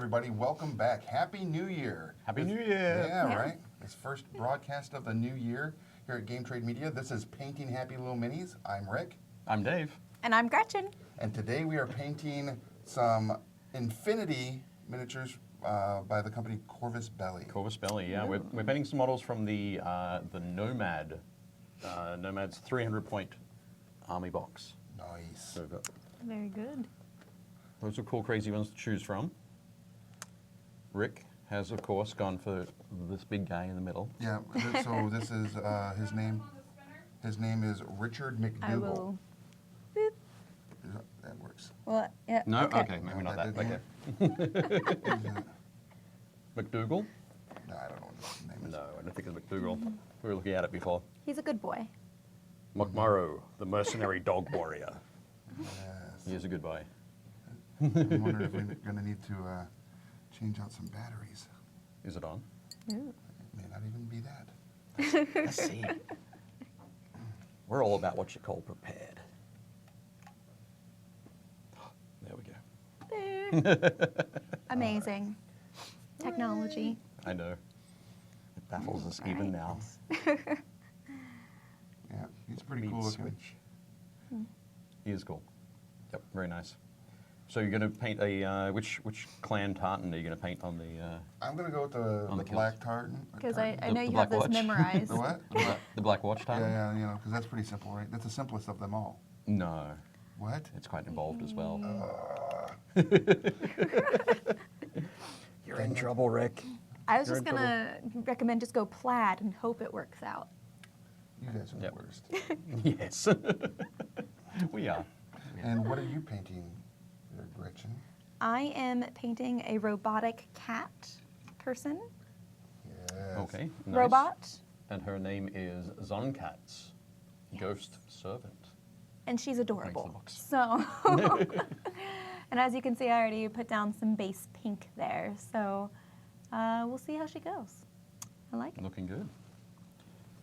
everybody. Welcome back. Happy New Year. Happy New Year. Yeah, right? It's first broadcast of the new year here at Game Trade Media. This is Painting Happy Little Minis. I'm Rick. I'm Dave. And I'm Gretchen. And today we are painting some Infinity miniatures by the company Corvus Belli. Corvus Belli, yeah. We're painting some models from the Nomad. Nomad's 300-point army box. Nice. So we've got Very good. those are cool, crazy ones to choose from. Rick has, of course, gone for this big guy in the middle. Yeah, so this is his name. His name is Richard I McDougall. will. Boop. That works. Well, yeah. No? Okay, No, maybe not that that. didn't Okay. McDougall? No, I don't know what his name is. No, I don't think it's McDougall. We were looking at it before. He's a good boy. Mokmaro, the mercenary dog warrior. Yes. He is a good boy. I'm wondering if we're going to need to change out some batteries. Is it on? Ooh. It may not even be that. Let's see. We're all about what you call prepared. There we go. There. Amazing. Technology. I know. It baffles us even now. Yeah, he's pretty Meat cool looking. switch. He is cool. Yep, very nice. So you're going to paint a which clan tartan are you going to paint on the? I'm going to go with On the the black tartan. Because I The- know the you Black have this Watch. memorized. The what? The black watch Yeah, tartan? yeah, you know, because that's pretty simple, right? That's the simplest of them all. No, What? it's quite involved as well. You're in trouble, Rick. I was You're just in going to recommend just go plaid and hope it works out. You guys are Yep. the worst. Yes, we are. And what are you painting there, Gretchen? I am painting a robotic cat person. Yes. Okay. Nice. Robot. And her name is Zonkatz, Ghost Servant. And she's adorable. box. So, and as you can see, I already put down some base pink there. So we'll see how she goes. I like it. Looking good.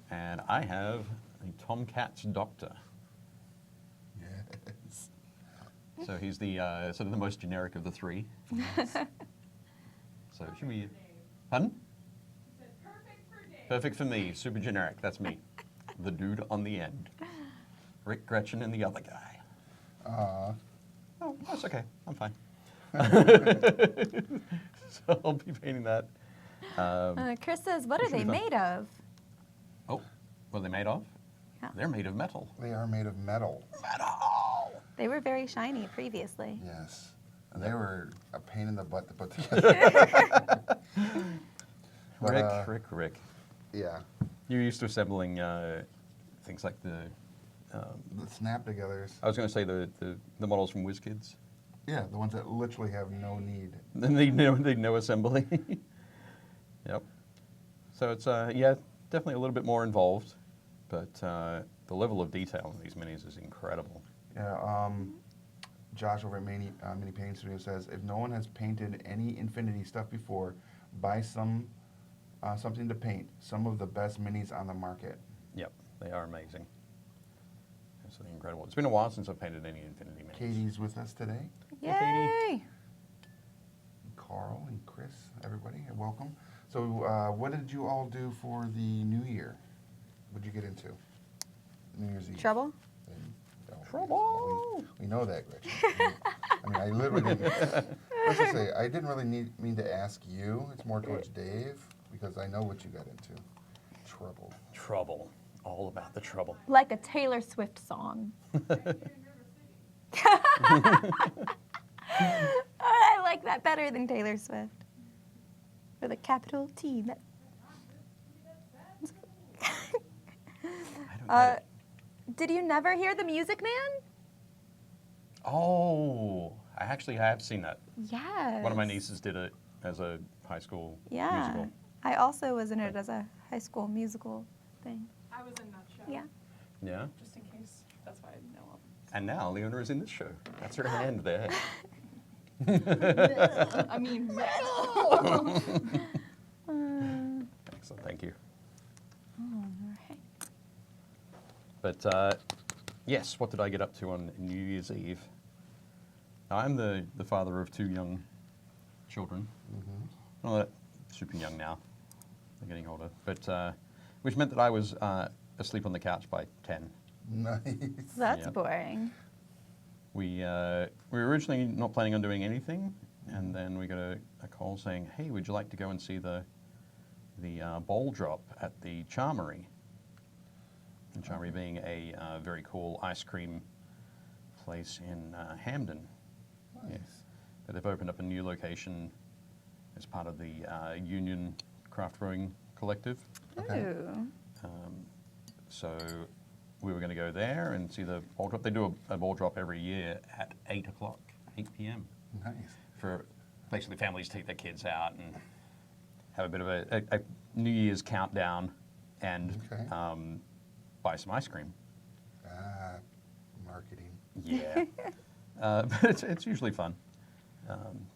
And I have a Tomcat's Doctor. Yes. So he's the sort of the most generic of the three. So should we? Pardon? Perfect for me. Super generic. That's me. The dude on the end. Rick, Gretchen, and the other guy. Oh, that's okay. I'm fine. So I'll be painting that. Chris says, what are should be they fun. made of? Oh, what are they made of? Yeah. They're made of metal. They are made of metal. Metal! They were very shiny previously. Yes. And they were a pain in the butt to put together. But, Rick. Yeah. You're used to assembling things like the. The snap togethers. I was going to say the models from WizKids. Yeah, the ones that literally have no need. Then they know assembly. Yep. So it's yeah, definitely a little bit more involved, but the level of detail in these minis is incredible. Yeah, Josh over at Mini Painting Studio says, if no one has painted any Infinity stuff before, buy something to paint. Some of the best minis on the market. Yep, they are amazing. Absolutely incredible. It's been a while since I've painted any Infinity minis. Katie's with us today. Yay! Carl and Chris, everybody, welcome. So what did you all do for the new year? What did you get into? New Year's Eve. Trouble? No, Trouble! We know that, Gretchen. I mean, I literally didn't. Let's just say, I didn't really mean to ask you. It's more towards Dave, because I know what you got into. Trouble. Trouble. All about the trouble. Like a Taylor Swift song. I like that better than Taylor Swift. With a capital T. Did you never hear The Music Man? Oh, I actually have seen that. Yes. One of my nieces did it as a high school Yeah. musical. I also was in it as a high school musical thing. I was in that show. Yeah. Yeah. Just in case. That's why I know him. And now Leona is in this show. That's her hand there. I mean, Excellent, thank you. All right. But yes, what did I get up to on New Year's Eve? I'm the father of two young children. Mm-hmm. Well, they're super young now. They're getting older. But which meant that I was asleep on the couch by 10. Nice. That's Yep. boring. We were originally not planning on doing anything, and then we got a call saying, "Hey, would you like to go and see the bowl drop at the Charmery?" And Charmery being a very cool ice cream place in Hamden. Nice. But they've opened up a new location as part of the Union Craft Brewing Collective. Okay. Ooh. So we were going to go there and see the ball drop. They do a ball drop every year at 8 o'clock, 8 p.m. Nice. for basically families to take their kids out and have a bit of a New Year's countdown and Okay. buy some ice cream. Marketing. Yeah. But it's usually fun.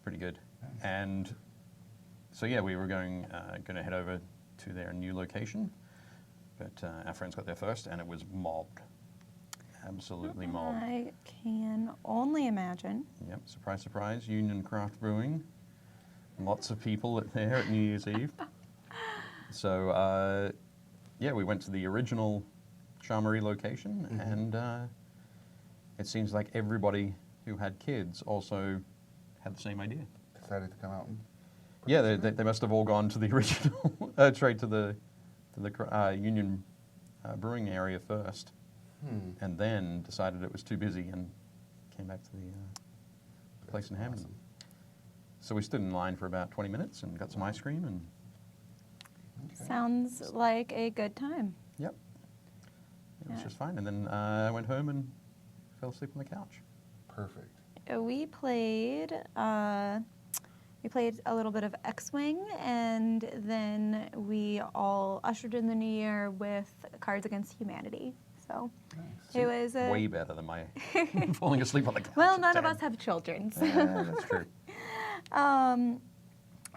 Pretty good. Nice. And so, yeah, we were going to head over to their new location. But our friends got there first, and it was mobbed. Absolutely mobbed. I can only imagine. Yep, surprise, surprise, Union Craft Brewing. Lots of people there at New Year's Eve. So, yeah, we went to the original Charmery location, Mhm. and it seems like everybody who had kids also had the same idea. Decided to come out and. Yeah, they must have all gone to the original, straight to the Union Brewing area first, and then decided it was too busy and came back to the place in Hamden. Awesome. So we stood in line for about 20 minutes and got some ice cream, and Okay. Sounds like a good time. yep, it was Yeah. just fine. And then I went home and fell asleep on the couch. Perfect. We played a little bit of X-Wing, and then we all ushered in the new year with Cards Against Humanity. So Nice. it was a Way better than my falling asleep on the couch. well, at none of 10. us have children, so. That's true.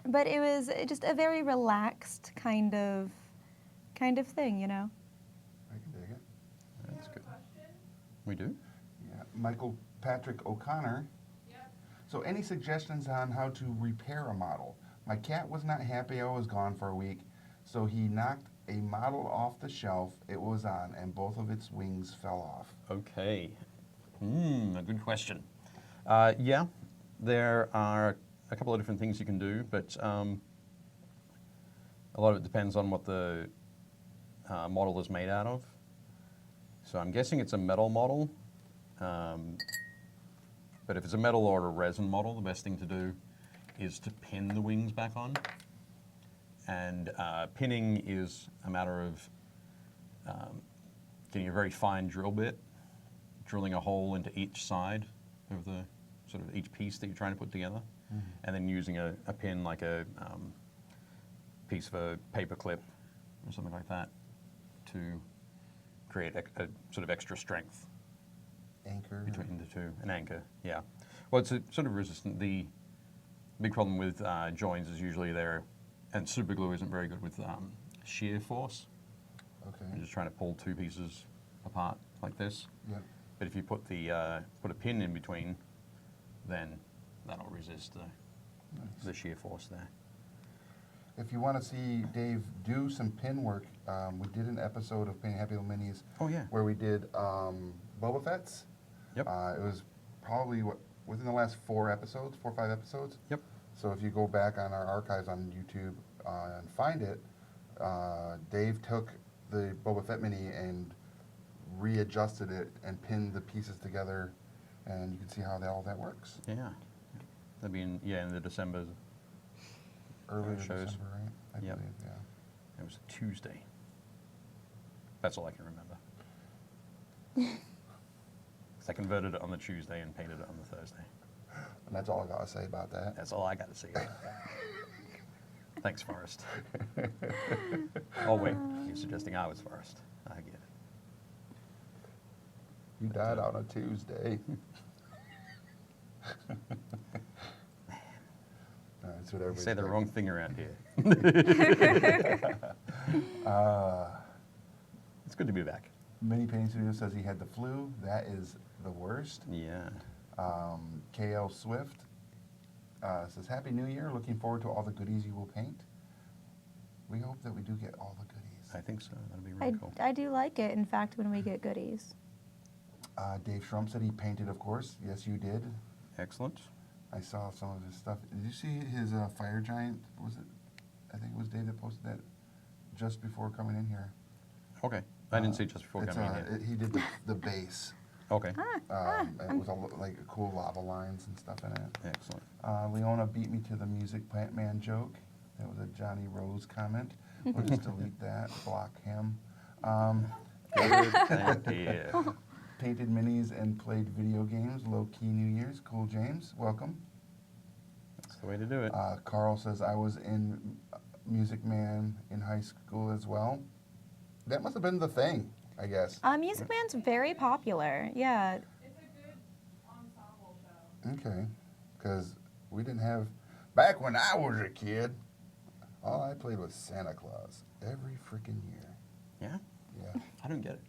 But it was just a very relaxed kind of thing, you know. I can dig it. That's good. We do? Yeah. Michael Patrick O'Connor. So any suggestions on how to repair a model? My cat was not happy I was gone for a week, so he knocked a model off the shelf it was on, and both of its wings fell off. Okay. A good question. Yeah, there are a couple of different things you can do, but a lot of it depends on what the model is made out of. So I'm guessing it's a metal model. But if it's a metal or a resin model, the best thing to do is to pin the wings back on. And pinning is a matter of getting a very fine drill bit, drilling a hole into each side of the sort of each piece that you're trying to put together, and then using a pin like a piece of a paper clip or something like that to create a sort of extra strength Anchor. between the two. An anchor, yeah. Well, it's a sort of resistant. The big problem with joins is usually and super glue isn't very good with shear force. Okay. You're just trying to pull two pieces apart like this. Yep. But if you put put a pin in between, then that'll resist the shear force there. If you want to see Dave do some pin work, we did an episode of Paint Happy Little Minis Oh yeah. where we did Boba Fett's. Yep. It was probably within the last 4 or 5 episodes. Yep. So if you go back on our archives on YouTube and find it, Dave took the Boba Fett mini and readjusted it and pinned the pieces together, and you can see how all that works. Yeah. That'd be in the December. Early Shows. December, right? I Yep. believe, yeah. It was a Tuesday. That's all I can remember. 'Cause I converted it on the Tuesday and painted it on the Thursday. And that's all I got to say about that. That's all I got to say about that. Thanks, Forrest. Oh, wait. You're suggesting I was Forrest. I get it. You died on a Tuesday. That's what You everybody's say the thinking. wrong thing around here. It's good to be back. Mini Painting Studio says he had the flu. That is the worst. Yeah. KL Swift says, Happy New Year. Looking forward to all the goodies you will paint. We hope that we do get all the goodies. I think so. That'd be really cool. I do like it, in fact, when we get goodies. Dave Schrum said he painted, of course. Yes, you did. Excellent. I saw some of his stuff. Did you see his fire giant? Was it? I think it was Dave that posted that just before coming in here. Okay. I didn't see just before It's, coming in here. He did the base. Okay. It was like cool lava lines and stuff in it. Excellent. Leona beat me to the music plant man joke. That was a Johnny Rose comment. We'll just delete that, block him. Thank you. Painted minis and played video games. Low key New Year's. Cool James, welcome. That's the way to do it. Carl says I was in Music Man in high school as well. That must have been the thing, I guess. Music Man's very popular. Yeah. It's a good ensemble show. Okay, because we didn't have, back when I was a kid, all I played was Santa Claus every freaking year. Yeah? Yeah. I don't get it.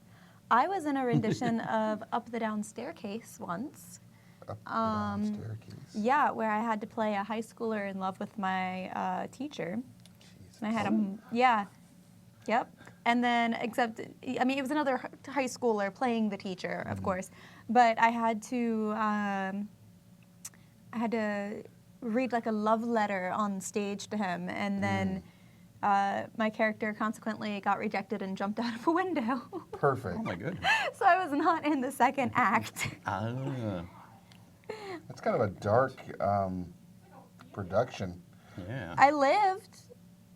I was in a rendition of Up the Down Staircase once. Up the down staircase. Yeah, where I had to play a high schooler in love with my teacher. Jesus. And I had yep. And then, except, I mean, it was another high schooler playing the teacher, of course. But I had to read like a love letter on stage to him, and then my character consequently got rejected and jumped out of a window. Perfect. Oh my goodness. So I was not in the second act. Ah. That's kind of a dark production. Yeah. I lived.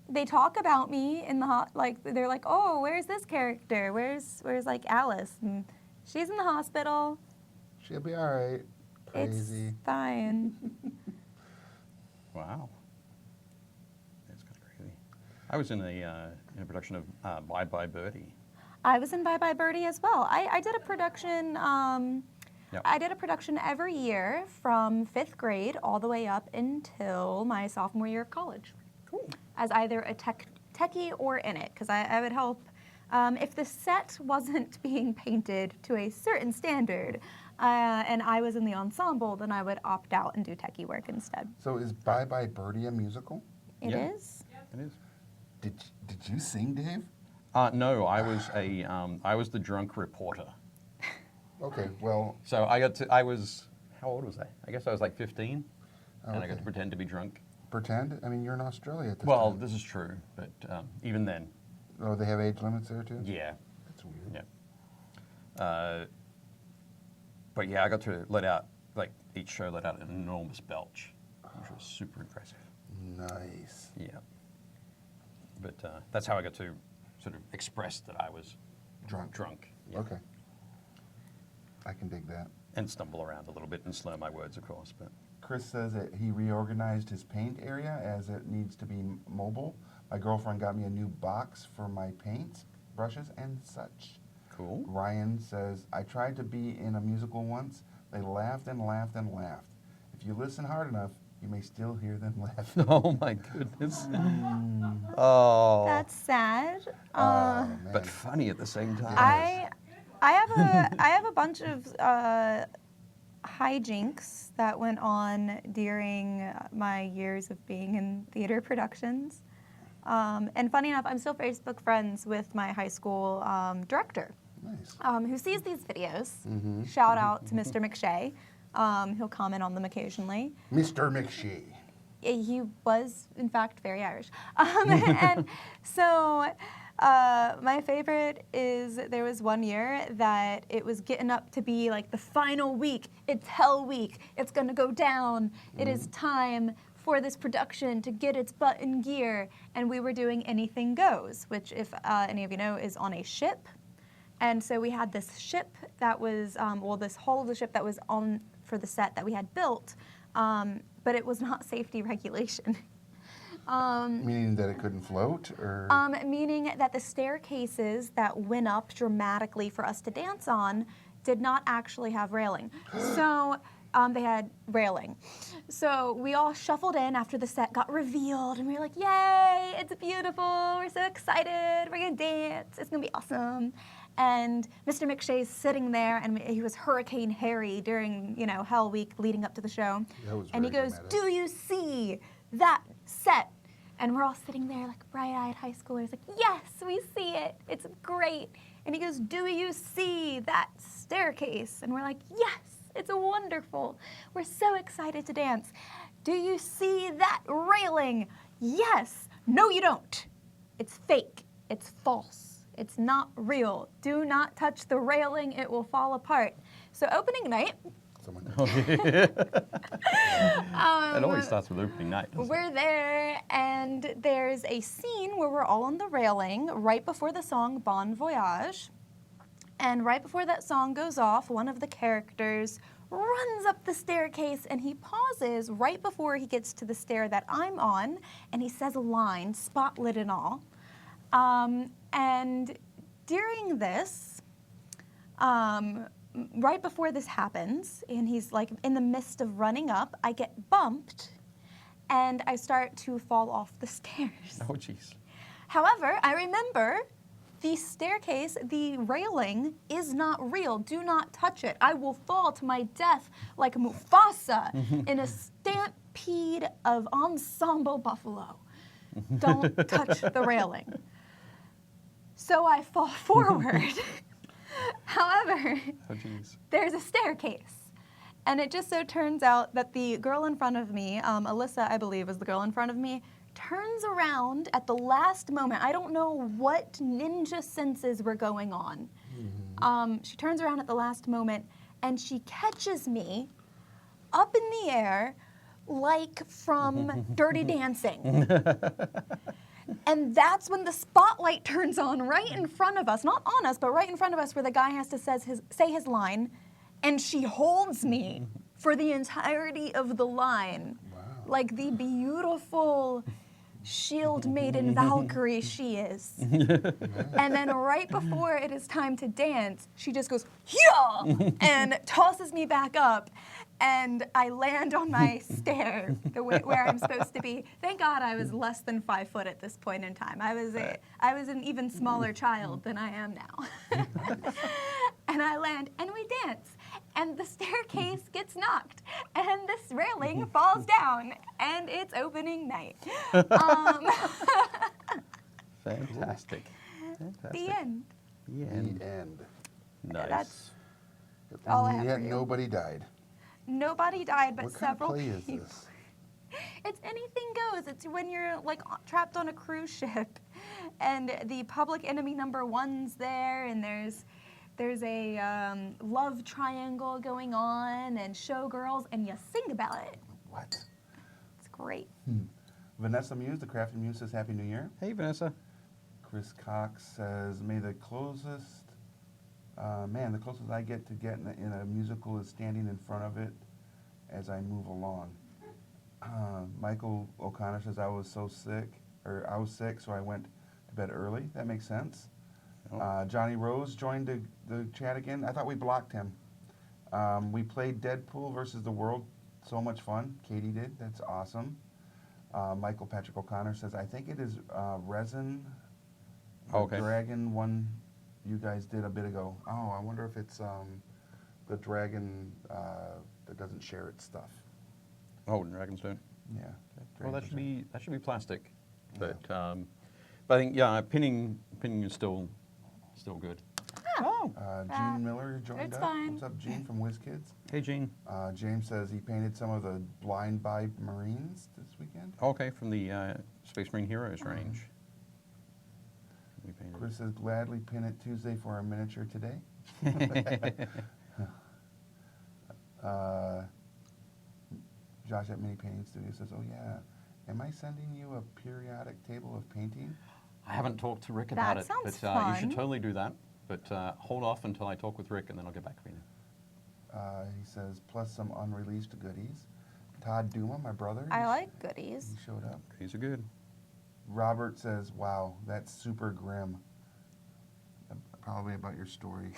They talk about me in the like they're like, oh, where's this character? Where's like Alice? And she's in the hospital. She'll be all right. Crazy. It's fine. Wow. That's kind of crazy. I was in a production of Bye Bye Birdie. I was in Bye Bye Birdie as well. I did a production. Yep. I did a production every year from 5th grade all the way up until my sophomore year of college. Cool. As either a techie or in it, because I would help. If the set wasn't being painted to a certain standard, and I was in the ensemble, then I would opt out and do techie work instead. So is Bye Bye Birdie a musical? It Yeah. is? It is. Did you sing, Dave? No, I was the drunk reporter. Okay, well, So I was, how old was I? I guess I was like 15, and I got Okay. to pretend to be drunk. pretend. I mean, you're in Australia at this Well, time. this is true, but even then, Oh, they have age limits there too? yeah. That's weird. Yeah. But yeah, I got to let out, like, each show let out an enormous belch, which was super impressive. Nice. Yeah. But that's how I got to sort of express that I was Drunk. Yeah. Okay. I can dig that. And stumble around a little bit and slur my words, of course. But Chris says that he reorganized his paint area as it needs to be mobile. My girlfriend got me a new box for my paints, brushes, and such. cool. Ryan says, I tried to be in a musical once. They laughed and laughed and laughed. If you listen hard enough, you may still hear them laugh. Oh my goodness. Oh. That's sad. Oh, man. But funny at the same time. I have a bunch of hijinks that went on during my years of being in theater productions. And funny enough, I'm still Facebook friends with my high school director, Nice. who sees these videos. Mm-hmm. Shout out to Mr. McShay. He'll comment on them occasionally. Mr. McShee. He was, in fact, very Irish. And so my favorite is there was one year that it was getting up to be like the final week. It's Hell Week. It's going to go down. It is time for this production to get its butt in gear. And we were doing Anything Goes, which, if any of you know, is on a ship. And so we had this ship that was, this hull of the ship that was on for the set that we had built, but it was not safety regulation. Meaning that it couldn't float, or? Meaning that the staircases that went up dramatically for us to dance on did not actually have railing. So they had railing. So we all shuffled in after the set got revealed, and we were like, yay, it's beautiful, we're so excited, we're gonna dance, it's gonna be awesome. And Mr. McShay's sitting there, and he was Hurricane Harry during, Hell Week leading up to the show. That was And he very goes, dramatic. "Do you see that set?" And we're all sitting there like bright-eyed high schoolers, like, "Yes, we see it. It's great." And he goes, "Do you see that staircase?" And we're like, "Yes, it's wonderful. We're so excited to dance." "Do you see that railing?" "Yes." "No, you don't. It's fake. It's false. It's not real. Do not touch the railing. It will fall apart." So opening night, Someone. It always starts with opening night, doesn't it? we're there, and there's a scene where we're all on the railing right before the song Bon Voyage. And right before that song goes off, one of the characters runs up the staircase, and he pauses right before he gets to the stair that I'm on, and he says a line, spotlit and all. And during this, right before this happens, and he's like in the midst of running up, I get bumped, and I start to fall off the stairs. Oh, jeez. However, I remember the staircase, the railing is not real. Do not touch it. I will fall to my death like Mufasa in a stampede of ensemble buffalo. Don't touch the railing. So I fall forward. However, Oh, jeez. there's a staircase. And it just so turns out that the girl in front of me, Alyssa, I believe, was the girl in front of me, turns around at the last moment. I don't know what ninja senses were going on. She turns around at the last moment, and she catches me up in the air like from Dirty Dancing. And that's when the spotlight turns on right in front of us, not on us, but right in front of us, where the guy has to say his line, and she holds me for the entirety of the line, like the beautiful shield maiden Valkyrie she is. And then right before it is time to dance, she just goes, "Yeah!" and tosses me back up. And I land on my stair, where I'm supposed to be. Thank God I was less than 5 foot at this point in time. I was an even smaller child than I am now. And I land, and we dance. And the staircase gets knocked, and this railing falls down, and it's opening night. Fantastic. The end. The The end. end. Nice. That's all I have Yet for you. nobody died. Nobody died, but What kind of several play is people. this? It's anything goes. It's when you're like trapped on a cruise ship, and the public enemy number one's there, and there's a love triangle going on, and showgirls, and you sing about it. What? It's great. Vanessa Muse, the Crafty Muse, says Happy New Year. Hey, Vanessa. Chris Cox says, may the closest I get to get in a musical is standing in front of it as I move along. Michael O'Connor says, I was sick, so I went to bed early. That makes sense. Oh. Johnny Rose joined the chat again. I thought we blocked him. We played Deadpool versus the World. So much fun. Katie did. That's awesome. Michael Patrick O'Connor says, I think it is Resin, the Okay. dragon one you guys did a bit ago. Oh, I wonder if it's the dragon that doesn't share its stuff. Oh, Dragonstone. Yeah. Well, that should be plastic, Yeah. but I think pinning is still good. Oh, Gene Miller joined it's up. fine. What's up, Gene from WizKids? hey Gene. James says he painted some of the Blind by Marines this weekend. Okay, from the Space Marine Heroes range. We painted. Chris says gladly pin it Tuesday for a miniature today. Josh at Mini Painting Studio says, oh yeah, am I sending you a periodic table of painting? I haven't talked to Rick about That it, sounds but you should fun. totally do that. But hold off until I talk with Rick, and then I'll get back to you. He says, plus some unreleased goodies. Todd Duma, my brother. I like goodies. He showed up. These are good. Robert says, wow, that's super grim. Probably about your story.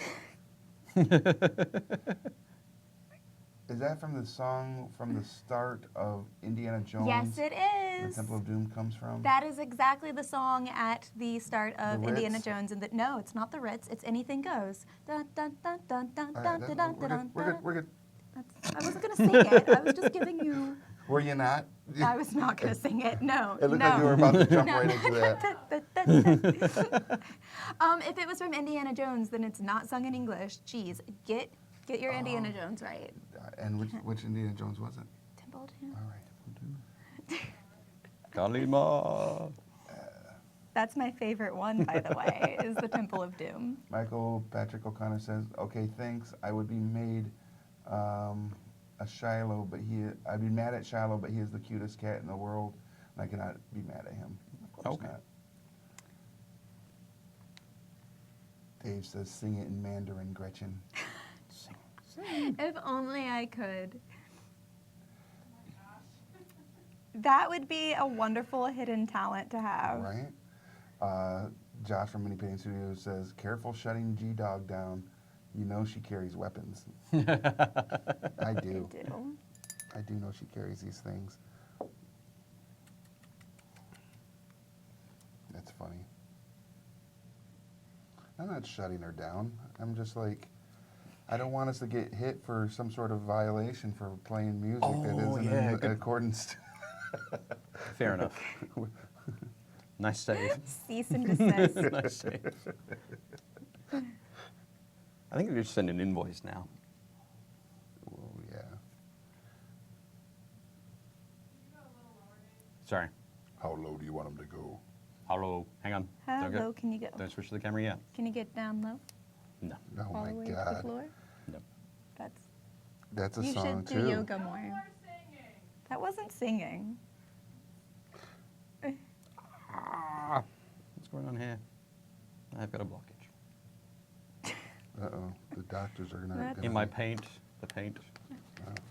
Is that from the song from the start of Indiana Jones? Yes, it The is. Temple of Doom comes from? That is exactly the song at the start of The Indiana Ritz? Jones. And no, it's not the Ritz. It's Anything Goes. Dun, dun, dun, dun, dun, All dun, right, dun, we're dun, good. We're good. We're good. We're good. I wasn't gonna sing it. I was just giving you. Were you not? I was not gonna sing it. No. It looked no. like you were about to jump No. right into that. If it was from Indiana Jones, then it's not sung in English. Jeez, get your Indiana Jones right. And which Indiana Jones was it? Temple of Doom. All right. Kalima. That's my favorite one, by the way, is the Temple of Doom. Michael Patrick O'Connor says, "Okay, thanks. I would be made a Shiloh, but I'd be mad at Shiloh, but he is the cutest cat in the world, and I cannot be mad at him. Of course Okay. not." Dave says, "Sing it in Mandarin, Gretchen." If only I could. That would be a wonderful hidden talent to have. Right? Josh from Mini Painting Studios says, "Careful shutting G-Dog down. You know she carries weapons." I do. I do. I do know she carries these things. That's funny. I'm not shutting her down. I'm just like, I don't want us to get hit for some sort of violation for playing music that Oh, isn't yeah, in good. accordance. Fair enough. Nice save. Cease and desist. Nice save. I think we just send an invoice now. Oh, yeah. Sorry. How low do you want them to go? Hello. Hang on. How Don't go- low can you go? Don't switch to the camera yet. Can you get down low? No. Oh All my the way to the God. floor? No. That's a You song should do too. yoga more. That wasn't singing. What's going on here? I've got a blockage. Uh-oh. The doctors are That's- gonna. In my paint, the paint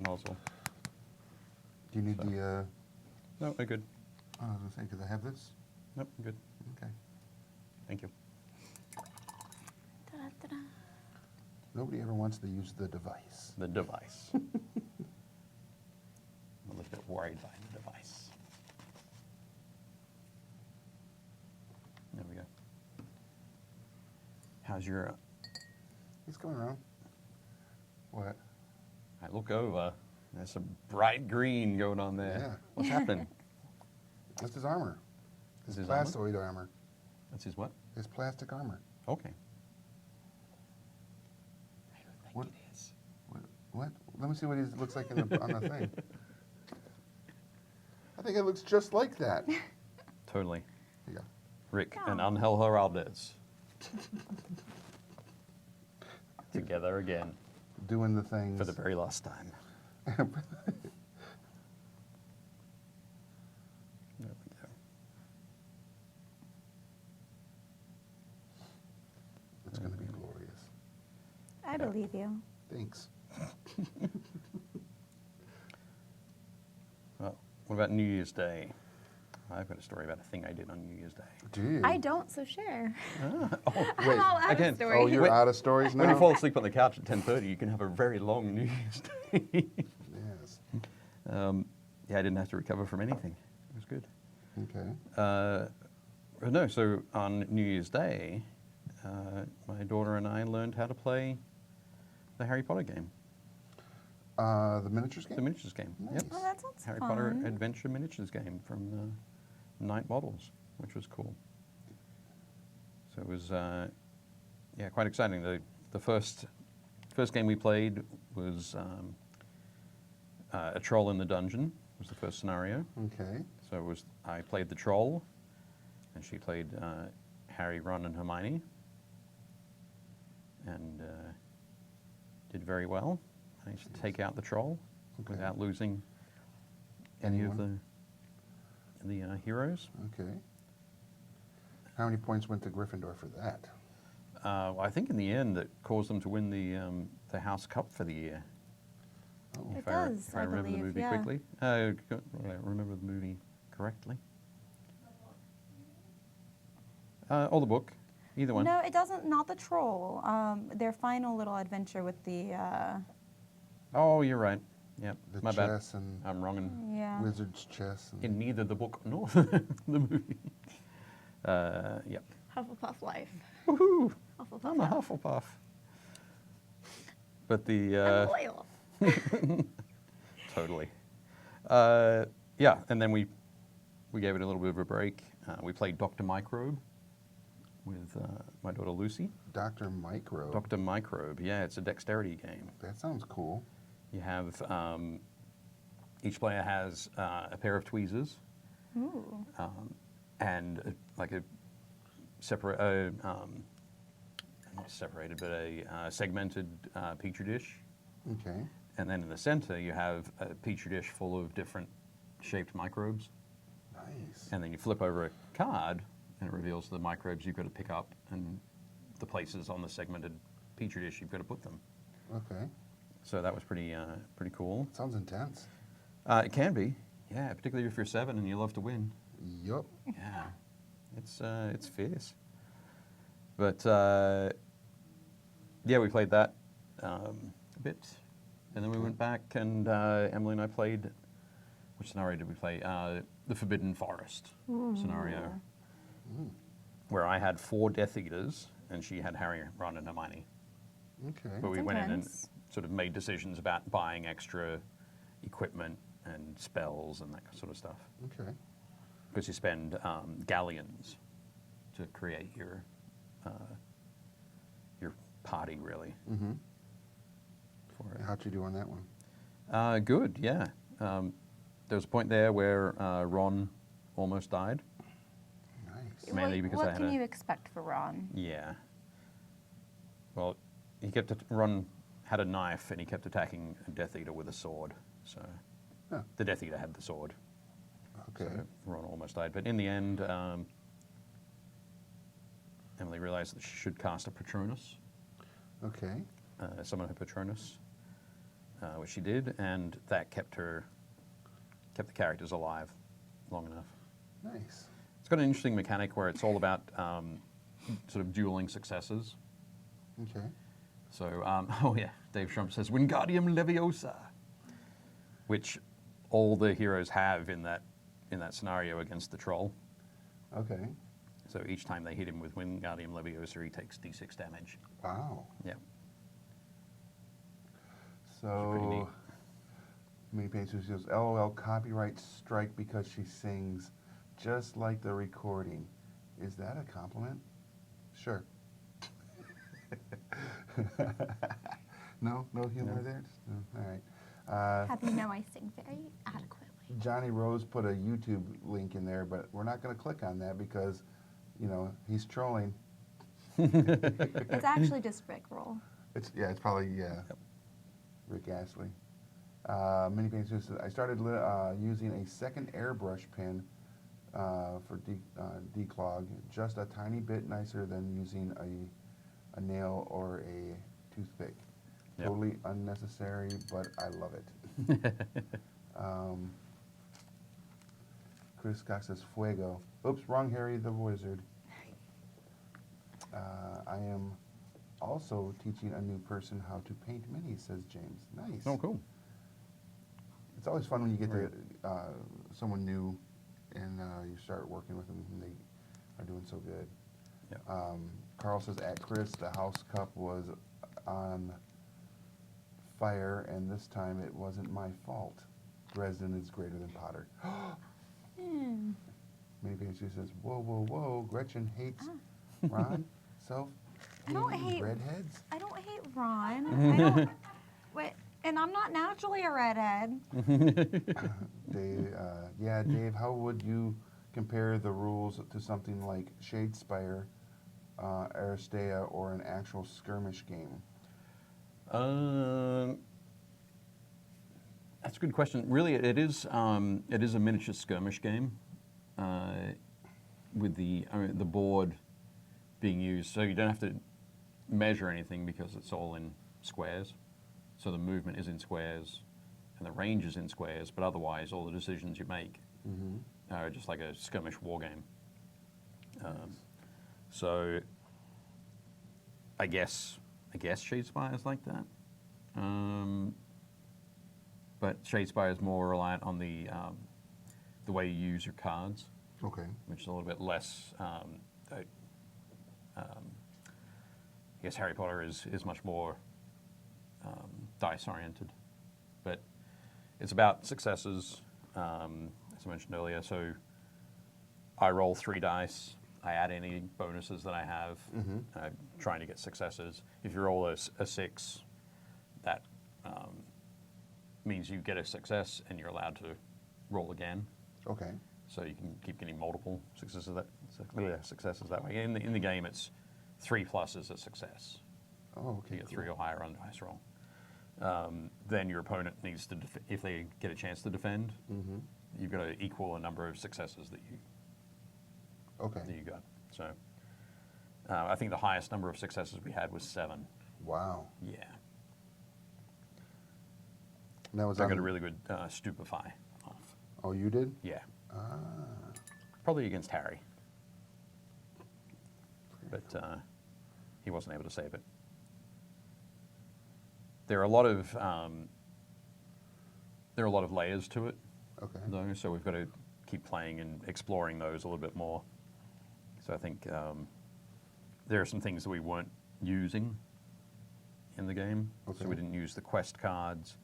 nozzle. Do you need the? No, we're good. I was gonna say, because I have this. Nope, I'm good. Okay. Thank you. Da-da-da-da. Nobody ever wants to use the device. The device. I'm a little bit worried by the device. There we go. How's your... He's coming around. What? I look over. There's some bright green going on there. Yeah. What's happening? That's his armor. His His armor? plastoid armor. That's his what? His plastic armor. Okay. I don't think What? it is. What? Let me see what he looks like on the thing. I think it looks just like that. Here Totally. you go. Rick and Oh. Angel Heraldez. Together again Doing the things. for the very last time. There we go. It's going to be glorious. I believe you. Thanks. Well, what about New Year's Day? I've got a story about a thing I did on New Year's Day. Do you? I don't, so share. Oh, I'm all out again. of stories. Oh, you're When- out of stories now? when you fall asleep on the couch at 10:30, you can have a very long New Year's Day. Yes. Yeah, I didn't have to recover from anything. It was good. Okay. No, so on New Year's Day, my daughter and I learned how to play the Harry Potter game, The miniatures game? the miniatures game. Nice. Yep. Oh, that sounds Harry fun. Potter Adventure Miniatures game from Night Models, which was cool. So it was, yeah, quite exciting. The first game we played was a troll in the dungeon. Was the first scenario. Okay. So it was I played the troll, and she played Harry, Ron, and Hermione, and did very well. Managed to take out the troll Okay. without losing any of Anyone? the heroes. Okay. How many points went to Gryffindor for that? I think in the end it caused them to win the House Cup for the year. Oh. It If I, does, if I I remember the believe, movie yeah. quickly. Remember the movie correctly. Or the book, either one. No, it doesn't. Not the troll. Their final little adventure with the. Oh, you're right. Yep. The My bad. chess and I'm wrong Yeah. wizard's chess. And in neither the book nor the movie. Yep. Hufflepuff life. Woohoo! Hufflepuff. I'm a Hufflepuff. But the I'm loyal. totally. Yeah, and then we gave it a little bit of a break. We played Dr. Microbe with my daughter Lucy. Dr. Micro. Dr. Microbe, yeah, it's a dexterity game. That sounds cool. You have each player has a pair of tweezers Ooh. and like a separate, not separated, but a segmented petri dish. Okay. And then in the center, you have a petri dish full of different shaped microbes. Nice. And then you flip over a card, and it reveals the microbes you've got to pick up and the places on the segmented petri dish you've got to put them. Okay. So that was pretty cool. Sounds intense. It can be, yeah, particularly if you're 7 and you love to win. Yup. Yeah, it's fierce. But yeah, we played that a bit, and then we went back and Emily and I played. Which scenario did we play? The Forbidden Forest scenario, where I had 4 Death Eaters and she had Harry, Ron, and Hermione. Okay. But we That's went in and intense. sort of made decisions about buying extra equipment and spells and that sort of stuff. Okay. Because you spend galleons to create your party, really. Mm-hmm. For it. How'd you do on that one? Good, yeah. There was a point there where Ron almost died. Nice. Mainly because what I had can a- you expect for Ron? Yeah. Well, Ron had a knife and he kept attacking a Death Eater with a sword. So Huh. the Death Eater had the sword. Okay. So Ron almost died. But in the end, Emily realized that she should cast a Patronus, Okay. summon her Patronus, which she did, and that kept the characters alive long enough. Nice. It's got an interesting mechanic where it's all about sort of dueling successes. Okay. So, oh yeah, Dave Trump says Wingardium Leviosa, which all the heroes have in that scenario against the troll. Okay. So each time they hit him with Wingardium Leviosa, he takes d6 damage. Wow. Yeah. pretty neat. So, Mini Pain Susie goes, LOL, copyright strike because she sings just like the recording. Is that a compliment? Sure. No humor No. there? No. All right. Have you know I sing very adequately. Johnny Rose put a YouTube link in there, but we're not going to click on that because, he's trolling. It's actually just Rick Roll. It's probably Rick Astley. Mini Pain Susie says, I started using a second airbrush pen for declog, just a tiny bit nicer than using a nail or a toothpick. Yep. Totally unnecessary, but I love it. Chris Cox says Fuego. Oops, wrong Harry the Wizard. I am also teaching a new person how to paint minis, says James. Nice. Oh, cool. It's always fun when you get Right. to someone new and you start working with them and they are doing so good. Yeah. Carl says, at Chris, the house cup was on fire, and this time it wasn't my fault. Dresden is greater than Potter. Hmm. Maybe she says, whoa, whoa, whoa, Gretchen hates Ron, self I don't hate- redheads? I don't hate Ron. I don't. Wait, and I'm not naturally a redhead. Dave, Dave, how would you compare the rules to something like Shadespire, Aristea, or an actual skirmish game? That's a good question. Really, it is a miniature skirmish game with the board being used, so you don't have to measure anything because it's all in squares. So the movement is in squares, and the range is in squares. But otherwise, all the decisions you make are just like a skirmish war game. So I guess Shadespire is like that. but Shadespire is more reliant on the way you use your cards, Okay. which is a little bit less. I guess Harry Potter is much more dice oriented, but it's about successes, as I mentioned earlier. So I roll 3 dice. I add any bonuses that I have. I'm trying to get successes. If you roll a 6, that means you get a success and you're allowed to roll again. Okay. So you can keep getting multiple successes that way. In the game, it's 3+ is a success. Oh, okay. You get Cool. 3 or higher on dice roll. Then your opponent needs to, if they get a chance to defend, you've got to equal a number of successes that you Okay. got. So I think the highest number of successes we had was 7. Wow. Yeah. And that was I on. got a really good stupefy off. Oh, you did? Yeah. Ah. Probably against Harry. But he wasn't able to save it. There are a lot of layers to it, Okay. though, so we've got to keep playing and exploring those a little bit more. So I think there are some things that we weren't using in the game. Okay. So we didn't use the quest cards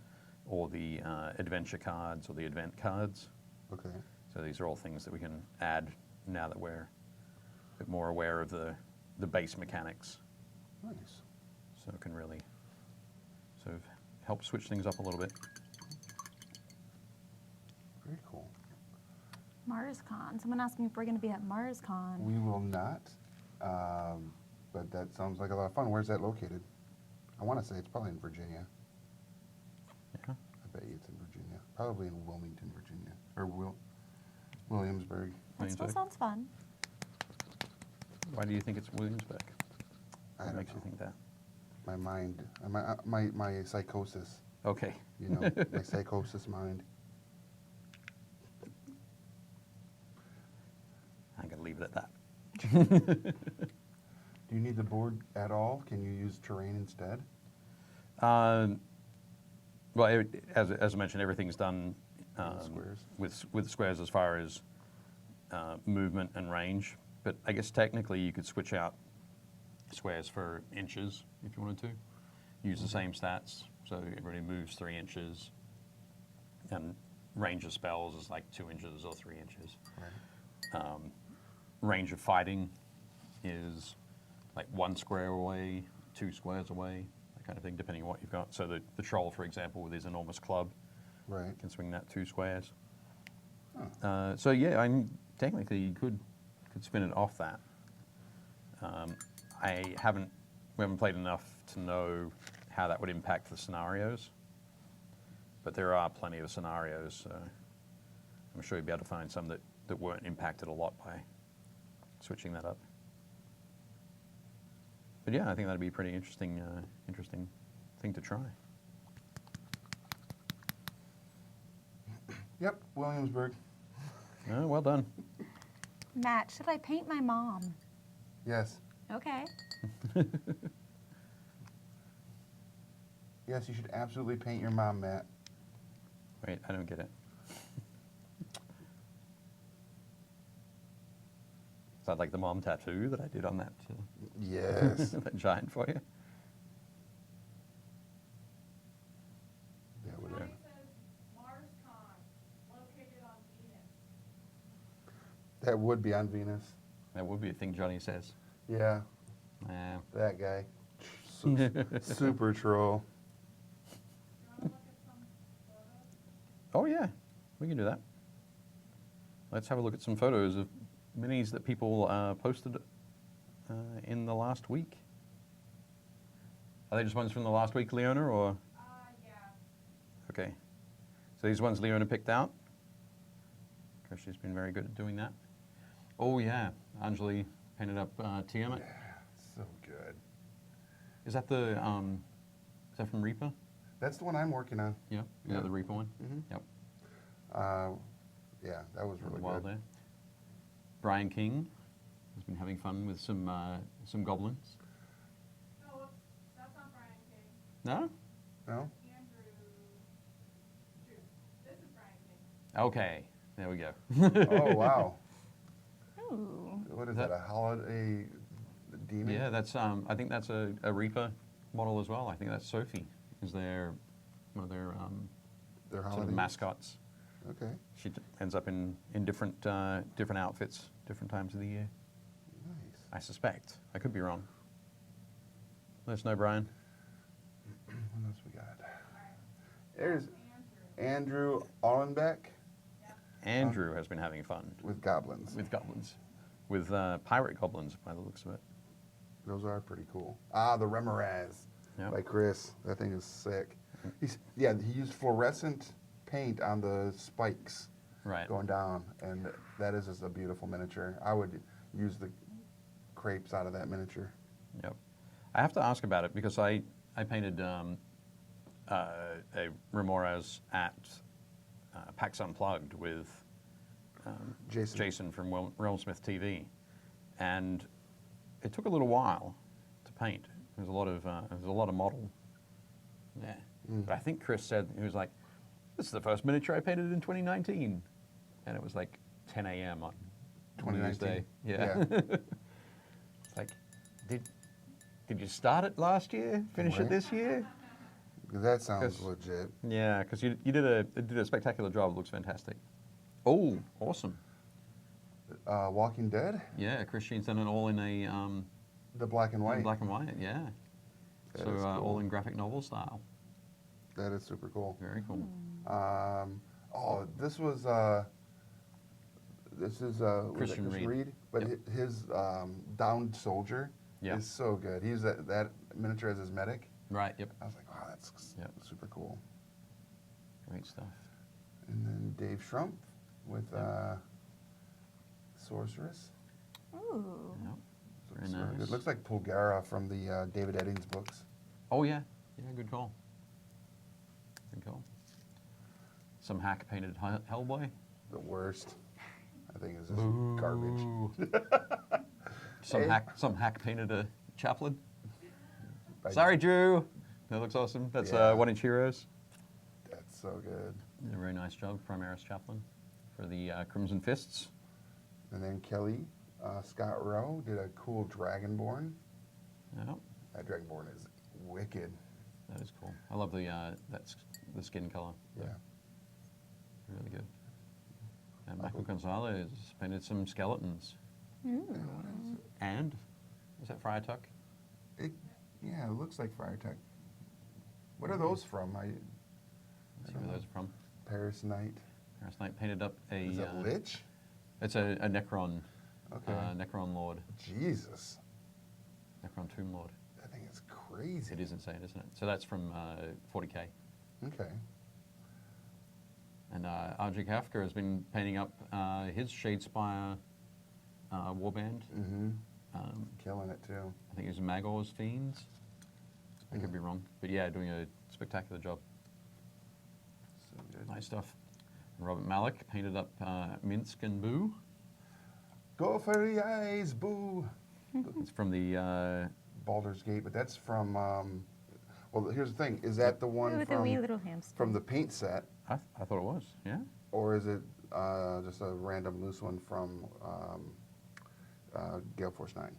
or the adventure cards or the event cards. Okay. So these are all things that we can add now that we're a bit more aware of the base mechanics. Nice. So it can really sort of help switch things up a little bit. Very cool. MarsCon. Someone asked me if we're going to be at MarsCon. We will not, but that sounds like a lot of fun. Where's that located? I want to say it's probably in Virginia. Yeah. I bet you it's in Virginia. Probably in Wilmington, Virginia, or Williamsburg. That still Williamsburg. sounds fun. Why do you think it's Williamsburg? I What don't makes know. you think that? My mind, my psychosis. Okay. You know, my psychosis mind. I'm going to leave it at that. Do you need the board at all? Can you use terrain instead? Well, as I mentioned, everything's done Squares. with squares as far as movement and range. But I guess technically you could switch out squares for inches if you wanted to. Use the same stats, so everybody moves 3 inches, and range of spells is like 2 inches or 3 inches. Right. Range of fighting is like 1 square away, 2 squares away, that kind of thing, depending on what you've got. So the troll, for example, with his enormous club, Right. can swing that 2 squares. Huh. So yeah, technically you could spin it off that. We haven't played enough to know how that would impact the scenarios, but there are plenty of scenarios. So I'm sure you'll be able to find some that weren't impacted a lot by switching that up. But yeah, I think that'd be a pretty interesting thing to try. Yep, Williamsburg. Oh, well done. Matt, should I paint my mom? Yes. Okay. Yes, you should absolutely paint your mom, Matt. Wait, I don't get it. Is that like the mom tattoo that I did on that, Yes. that giant for you? Yeah, Johnny whatever. says MarsCon, located on Venus. That would be on Venus. That would be a thing Johnny says. Yeah, Yeah. that guy. Super troll. You want to look at some photos? Oh yeah, we can do that. Let's have a look at some photos of minis that people posted in the last week. Are they just ones from the last week, Leona, or? Yeah. Okay. So these ones Leona picked out. Kirsty's been very good at doing that. Oh yeah, Anjali painted up Tiamat. Yeah, so good. Is that from Reaper? That's the one I'm working on. Yeah. Is Yeah. that the Reaper one? Mhm. Yep. Yeah, that was A really while good. there. Brian King has been having fun with some goblins. Oh, whoops, that's not Brian King. No? No? Andrew Okay, there we go. Oh, wow. Ooh. What is that, a holiday demon? Yeah, that's I think that's a Reaper model as well. I think that's Sophie, is their one of their Their sort holiday of mascots. Okay, She ends up in different different outfits, different times of the year. nice. I suspect. I could be wrong. Let us know, Brian. What else we got? There's Andrew Allenbeck Andrew has been having fun with goblins. with goblins, with pirate goblins by the looks of it. Those are pretty cool. Ah, the Remoraz Yep. by Chris. That thing is sick. He used fluorescent paint on the spikes Right. going down, and that is just a beautiful miniature. I would use the crepes out of that miniature. Yep. I have to ask about it because I painted a Remoraz at PAX Unplugged with Jason. from Realmsmith TV, and it took a little while to paint. There's a lot of model. Yeah. But I think Chris said, he was like, "This is the first miniature I painted in 2019," and it was like 10 a.m. on New Year's 2019. Day. Yeah. It's like, did you start it last year? Finish it Right. this year? That sounds 'Cause- legit. Yeah, because you did a spectacular job. It looks fantastic. Oh, awesome. Walking Dead, Yeah, Christine's done it all in a the black and white. black and white. Yeah. That So is cool. all in graphic novel style. That is super cool. Very cool. This was Christian Reed. Reed, but Yep. his downed soldier Yeah. is so good. He's that miniature as his medic. Right. Yep. I was like, wow, that's Yep. super cool. Great stuff. And then Dave Schrumpf with Sorceress. Ooh. Yep. Looks Very really nice. good. Looks like Pulgara from the David Eddings books. Oh yeah. Yeah. Good call. Good call. Some hack painted Hellboy. The worst. I think is just garbage. Boo. Hey. Some hack painted a chaplain. I- Sorry, Drew. That looks awesome. That's Yeah. 1 Inch Heroes. That's so good. Did a very nice job, Primaris chaplain, for the Crimson Fists. And then Kelly Scott Rowe did a cool Dragonborn. Yeah, That Dragonborn is wicked. that is cool. I love that's the skin color. Yeah. Really good. And Michael Gonzalez painted some skeletons. And is that Friar Tuck? Yeah, it looks like Friar Tech. What are those from? Let's see where those are from. Paris Knight. Paris Knight painted up a. Is it Lich? It's a Necron. Okay. Necron Lord. Jesus. Necron Tomb Lord. That thing is crazy. It is insane, isn't it? So that's from 40K. Okay. And RJ Kafka has been painting up his Shadespire warband. Mm-hmm. Um, Killing it too. I think it was Magor's Fiends. I could be wrong. But yeah, doing a spectacular job. So good. Nice stuff. And Robert Malik painted up Minsk and Boo. Go for the eyes, boo. It's from the. Baldur's Gate, but that's from. Well, here's the thing: is that the one With a wee little hamster. from the paint set, I thought it was, yeah. or is it just a random loose one from Gale Force 9?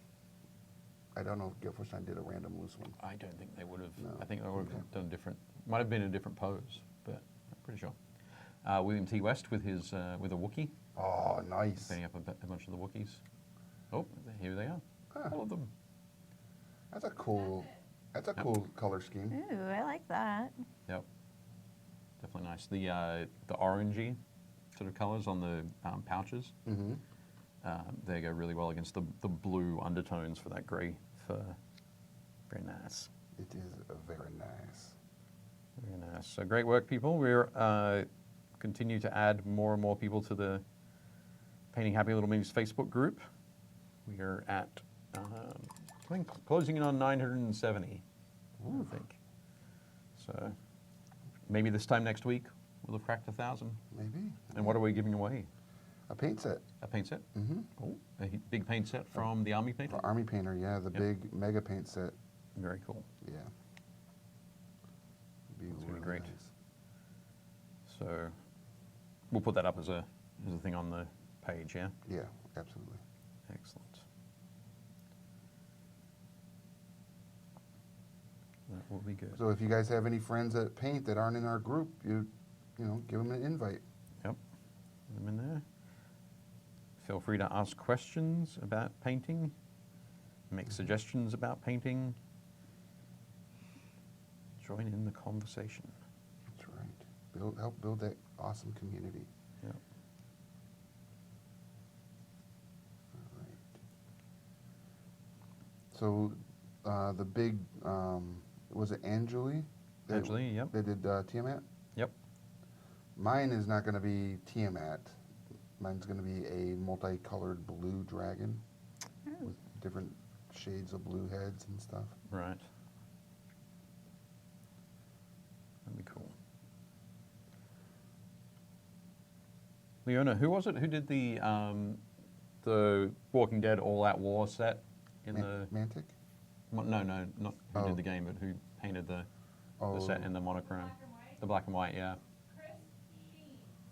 I don't know if Gale Force 9 did a random loose one. I don't think they would have. No. I think they would have Okay. done different. Might have been a different pose, but I'm pretty sure. William T. West with his with a Wookiee, Oh, nice. painting up a bunch of the Wookiees. Oh, here they are. Huh. All of them. That's a cool. That's a cool color scheme. Ooh, I like that. Yep. Definitely nice. The orangey sort of colors on the pouches. Mm-hmm. They go really well against the blue undertones for that grey fur. Very nice. It is very nice. Very nice. So great work, people. We're continue to add more and more people to the Painting Happy Little Minis Facebook group. We are at, I think, closing in on 970, I think. So maybe this time next week we'll have cracked 1,000. Maybe. And what are we giving away? A paint set. A paint set? Mm-hmm. Oh, a big paint set from the Army Painter. For Army Painter, yeah, the Yep. big mega paint set. Very cool. Yeah. That's gonna be great. So we'll put that up as a thing on the page, yeah? Yeah, absolutely. Excellent. That will be good. So if you guys have any friends that paint that aren't in our group, you know, give them an invite. Yep, put them in there. Feel free to ask questions about painting, make suggestions about painting. Join in the conversation. That's right. Help build that awesome community. Yep. All right. So the big, was it Angeli? Angeli, yep. They did Tiamat? Yep. Mine is not going to be Tiamat. Mine's going to be a multicolored blue dragon with different shades of blue heads and stuff. Right. That'd be cool. Leona, who was it who did the Walking Dead All Out War set in the? Mantic? No, not who Oh. did the game, but who painted the set in the monochrome, Black and white. the black and white. Yeah, Chris Sheen.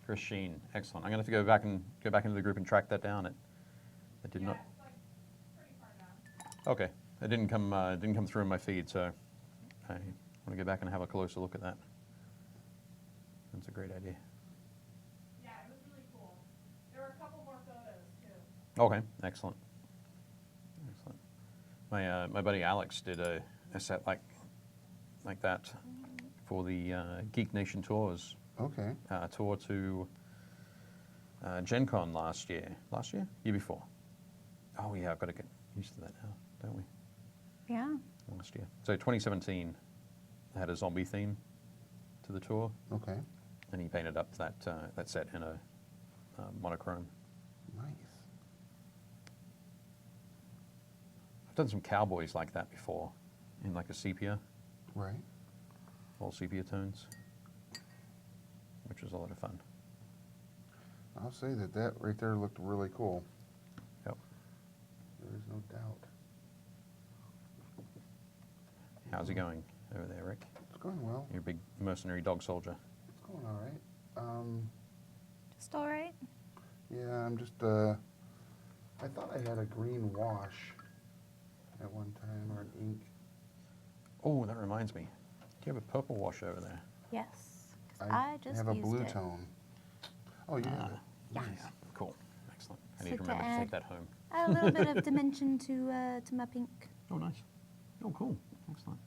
Chris Sheen. Excellent. I'm gonna have to go back into the group and track that down. It did Yeah, not. it's like pretty far down. Okay, it didn't come through in my feed, so I want to go back and have a closer look at that. That's a great idea. Yeah, it was really cool. There were a couple more photos too. Okay, excellent. Excellent. My buddy Alex did a set like that for the Geek Nation Tours Okay. tour to Gen Con last year. Last year? Year before. Oh yeah, I've got to get used to that now, don't we? Yeah. Last year. So 2017 had a zombie theme to the tour, Okay. and he painted up that set in a monochrome. Nice. I've done some cowboys like that before, in like a sepia, Right. all sepia tones, which was a lot of fun. I'll say that right there looked really cool. Yep. There is no doubt. How's it going over there, Rick? It's going well. You're a big mercenary dog soldier. It's going all right. Just all right. Yeah, I'm just, I thought I had a green wash at one time, or an ink. Oh, that reminds me. Do you have a purple wash over there? Yes. 'Cause I just have a used blue it. tone. Oh, you have it. Yes. Yeah. Cool. Excellent. I So need to to remember to add- take that home. Add a little bit of dimension to my pink. Oh, nice. Oh, cool. Excellent.